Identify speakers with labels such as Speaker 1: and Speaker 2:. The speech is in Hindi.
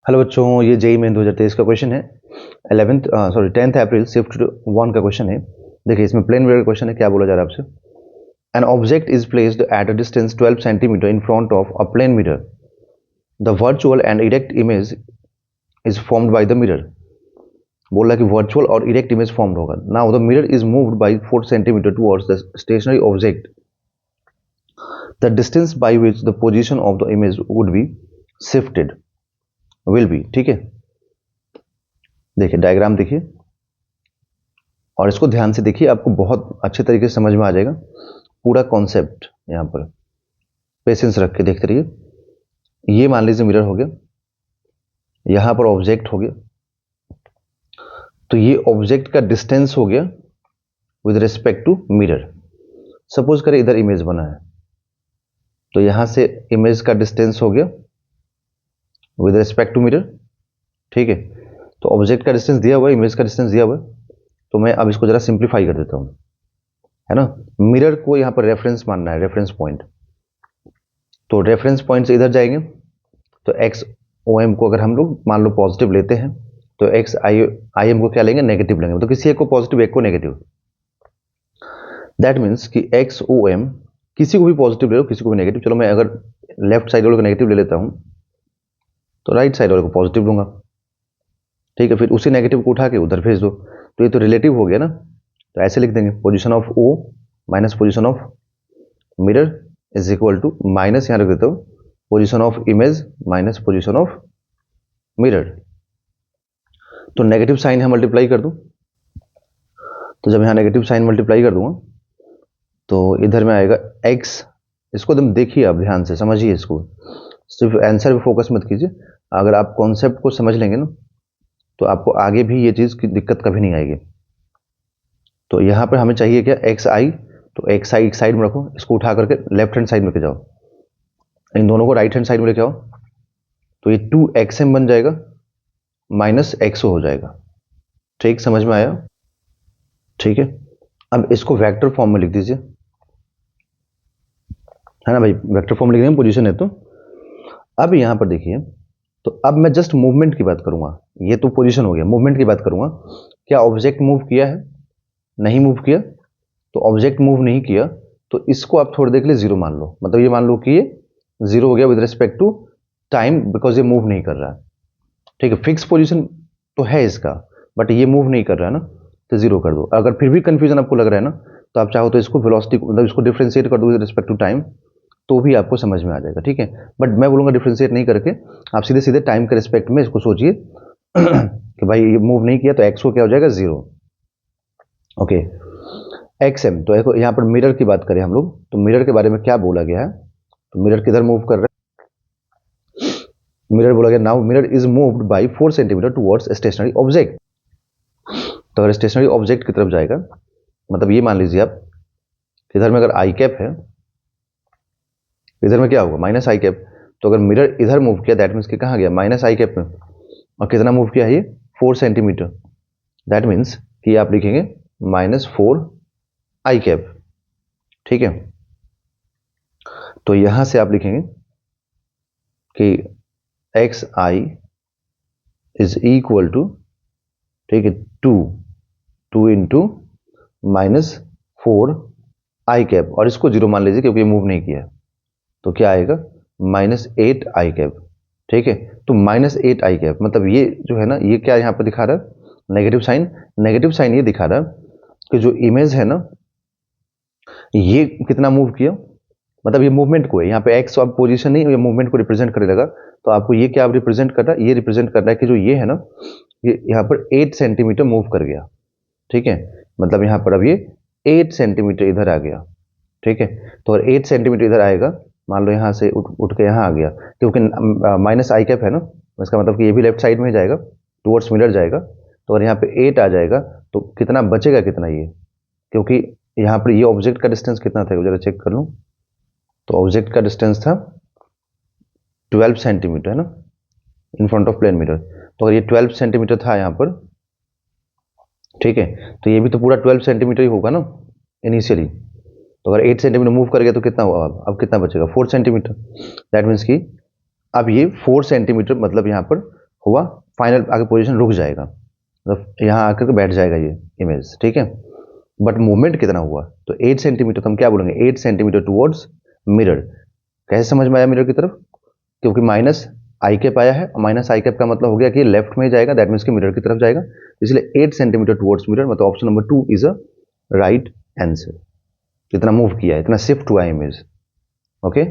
Speaker 1: हेलो बच्चों, ये जेई मेन 2023 का क्वेश्चन है। 10th अप्रैल शिफ्ट 1 का क्वेश्चन है। देखिए इसमें प्लेन वेव का क्वेश्चन है। क्या बोला जा रहा है आपसे? An object is placed at a distance 12 centimetre in front of a plane mirror. The virtual and erect image is formed by the mirror. बोल रहा है कि वर्चुअल और इरेक्ट इमेज फॉर्म्ड होगा। Now the mirror is moved by 4 centimetre towards the stationary object. The distance by which the position of the image would be shifted will be. ठीक है, देखिए डायग्राम देखिए और इसको ध्यान से देखिए, आपको बहुत अच्छे तरीके से समझ में आ जाएगा पूरा कॉन्सेप्ट। यहाँ पर पेशेंस रख के देखते रहिए। ये मान लीजिए मिरर हो गया, यहाँ पर ऑब्जेक्ट हो गया, तो ये ऑब्जेक्ट का डिस्टेंस हो गया with respect to mirror. Suppose करें इधर इमेज बना है, तो यहाँ से इमेज का डिस्टेंस हो गया विद रिस्पेक्ट टू मिरर। ठीक है, तो ऑब्जेक्ट का डिस्टेंस दिया हुआ है, इमेज का डिस्टेंस दिया हुआ है, तो मैं अब इसको जरा सिंप्लीफाई कर देता हूँ, है ना। मिरर को यहाँ पर रेफरेंस मानना है, रेफरेंस पॉइंट। तो रेफरेंस पॉइंट से इधर जाएंगे, तो एक्स ओ एम को अगर हम लोग मान लो पॉजिटिव लेते हैं, तो एक्स आई एम को क्या लेंगे, नेगेटिव लेंगे। तो किसी एक को पॉजिटिव, एक को नेगेटिव। दैट मीन्स कि एक्स ओ एम किसी को भी पॉजिटिव ले लो, किसी को भी नेगेटिव। चलो मैं अगर लेफ्ट साइड वाले को नेगेटिव ले लेता हूँ, तो राइट साइड वाले को पॉजिटिव लूंगा। ठीक है, फिर उसी नेगेटिव को उठा के उधर भेज दो। तो ये तो रिलेटिव हो गया ना, तो ऐसे लिख देंगे position of O minus position of mirror is equal to, minus यहाँ रख देता हूँ, position of image minus position of mirror. तो नेगेटिव साइन यहाँ मल्टीप्लाई कर दूं, तो जब यहाँ नेगेटिव साइन मल्टीप्लाई कर दूंगा तो इधर में आएगा x। इसको तुम देखिए, आप ध्यान से समझिए इसको, सिर्फ आंसर पे फोकस मत कीजिए। अगर आप कॉन्सेप्ट को समझ लेंगे ना, तो आपको आगे भी ये चीज़ की दिक्कत कभी नहीं आएगी। तो यहाँ पर हमें चाहिए क्या, एक्स आई। तो एक्स आई एक साइड में रखो, इसको उठा करके लेफ्ट हैंड साइड में लेके जाओ, इन दोनों को राइट हैंड साइड में लेके आओ, तो ये 2xm बन जाएगा माइनस एक्सो हो जाएगा। ठीक, समझ में आया? ठीक है, अब इसको वेक्टर फॉर्म में लिख दीजिए, है ना भाई। वेक्टर फॉर्म लिख देंगे, पोजीशन है तो। अब यहाँ पर देखिए, तो अब मैं जस्ट मूवमेंट की बात करूंगा। ये तो पोजीशन हो गया, मूवमेंट की बात करूंगा। क्या ऑब्जेक्ट मूव किया है? नहीं मूव किया। तो ऑब्जेक्ट मूव नहीं किया, तो इसको आप थोड़ी देर के लिए जीरो मान लो। मतलब ये मान लो कि ये जीरो हो गया with respect to time, because ये मूव नहीं कर रहा है। ठीक है, फिक्स पोजीशन तो है इसका, बट ये मूव नहीं कर रहा है ना, तो जीरो कर दो। अगर फिर भी कंफ्यूजन आपको लग रहा है ना, तो आप चाहो तो इसको वेलोसिटी, मतलब इसको डिफरेंशिएट कर दो विद रिस्पेक्ट टू टाइम, तो भी आपको समझ में आ जाएगा। ठीक है, बट मैं बोलूँगा डिफरेंशिएट नहीं करके आप सीधे सीधे टाइम के रिस्पेक्ट में इसको सोचिए कि भाई ये मूव नहीं किया, तो एक्स को क्या हो जाएगा, जीरो। Okay, x M. तो यहाँ पर मिरर की बात करें हम लोग, तो मिरर के बारे में क्या बोला गया है, तो मिरर किधर मूव कर रहा है, मिरर बोला गया now mirror is moved by 4 centimetre towards stationary object. तो अगर स्टेशनरी ऑब्जेक्ट की तरफ जाएगा, मतलब ये मान लीजिए आप, इधर में अगर आई कैप है, इधर में क्या होगा, माइनस आई कैप। तो अगर मिरर इधर मूव किया, दैट मीन्स कि कहाँ गया, माइनस आई कैप में। और कितना मूव किया है ये, 4 सेंटीमीटर। दैट मीन्स कि आप लिखेंगे -4 आई कैप। ठीक है, तो यहां से आप लिखेंगे कि x i is equal to, ठीक है, 2 इंटू -4 आई कैप, और इसको जीरो मान लीजिए क्योंकि ये मूव नहीं किया। तो क्या आएगा, -8 आई कैप। ठीक है, तो -8 आई कैप, मतलब ये जो है ना, ये क्या यहाँ पर दिखा रहा है, नेगेटिव साइन। नेगेटिव साइन ये दिखा रहा है कि जो इमेज है ना, ये कितना मूव किया, मतलब ये मूवमेंट को है। यहाँ पे एक्स अब पोजीशन नहीं, ये मूवमेंट को रिप्रेजेंट करने लगा। तो आपको ये क्या रिप्रेजेंट कर रहा है, ये रिप्रेजेंट कर रहा है कि जो ये है ना, ये यहाँ पर 8 सेंटीमीटर मूव कर गया। ठीक है, मतलब यहाँ पर अब ये 8 सेंटीमीटर इधर आ गया। ठीक है, तो अगर 8 सेंटीमीटर इधर आएगा, मान लो यहाँ से उठ के यहाँ आ गया, क्योंकि माइनस आई कैप है ना, इसका मतलब कि ये भी लेफ्ट साइड में जाएगा, टुवर्ड्स मिरर जाएगा। तो अगर यहाँ पे 8 आ जाएगा, तो कितना बचेगा, कितना ये, क्योंकि यहाँ पर ये ऑब्जेक्ट का डिस्टेंस कितना था, जरा चेक कर लूँ। तो ऑब्जेक्ट का डिस्टेंस था 12 सेंटीमीटर, है ना, in front of plane mirror. तो अगर ये 12 सेंटीमीटर था यहाँ पर, ठीक है, तो ये भी तो पूरा 12 सेंटीमीटर ही होगा ना इनिशियली। तो अगर 8 सेंटीमीटर मूव कर गया तो कितना हुआ, अब कितना बचेगा, 4 सेंटीमीटर। दैट मीन्स कि अब ये 4 सेंटीमीटर, मतलब यहाँ पर हुआ, फाइनल आगे पोजीशन रुक जाएगा, मतलब यहाँ आकर के बैठ जाएगा ये इमेज, ठीक है। बट मूवमेंट कितना हुआ, तो 8 सेंटीमीटर, तो हम क्या बोलेंगे 8 सेंटीमीटर टुवर्ड्स मिरर। कैसे समझ में आया मिरर की तरफ, क्योंकि माइनस आई कैप आया है, माइनस आई कैप का मतलब हो गया कि लेफ्ट में जाएगा, दैट मीन्स कि मिरर की तरफ जाएगा, इसलिए 8 सेंटीमीटर टुवर्ड्स मिरर, मतलब option number 2 is a right answer. इतना मूव किया है, इतना शिफ्ट हुआ है इमेज, ओके।